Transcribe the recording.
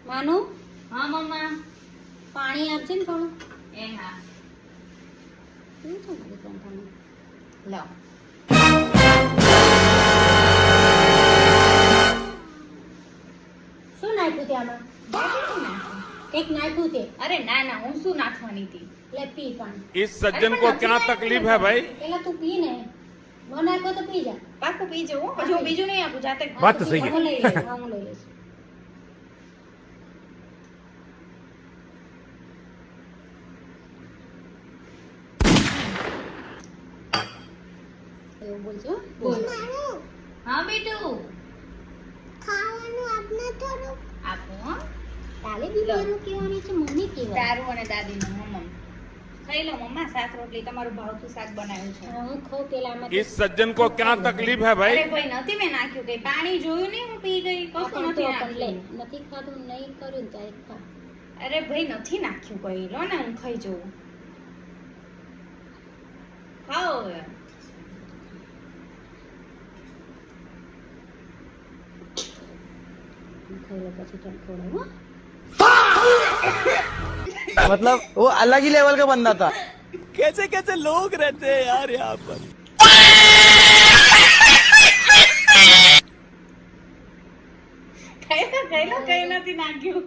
માનું હા મમ્મા પાણી આપજે ને થોડું. એ હા શું છે મારી કંટાળું. લાવ શું નાખ્યું તે આમાં? કંઈક નાખ્યું તે. અરે ના ના હું શું નાખવાની હતી લે પી પાણી. इस सज्जन को क्या तकलीफ है भाई? પેલા તું પી ને. ન નાખ્યો તો પી જા. પાકું પી જવું પછી હું બીજું નહીં આપું જાતે વાત તો સહી છે. હું લઈ લઈશ. હા, હું લઈ લઈશ. એવું બોલજો. બોલ. હા બેટુ ખાવાનું આપને થોડું આપું હો તારે બી મારું કહેવાનું છે, મને કહેવાનું. તારું અને દાદીનું મમ્મા ખાઈ લો મમ્મા શાક રોટલી તમારું ભાવતું શાક બનાવ્યું છે હા, હું ખાઉં પેલા આમાં इस सज्जन को क्या तकलीफ है અરે भाई? ભાઈ નથી મેં નાખ્યું કઈ પાણી જોયું નહીં હું પી ગઈ કશું પણ નથી તો પણ લે. નાખ્યું નથી ખાધું નહીં કર્યું ને ત્યારે ખા. અરે ભાઈ નથી નાખ્યું કઈ લો ને હું ખાઈ જવું ખાઓ હવે હું ખાઈ લો પછી તને ખવડાવું, હો. मतलब वो अलग ही लेवल का बंदा था। कैसे कैसे लोग रहते हैं यार यहाँ पर। ખાઈ લો કઈ નથી નાખ્યું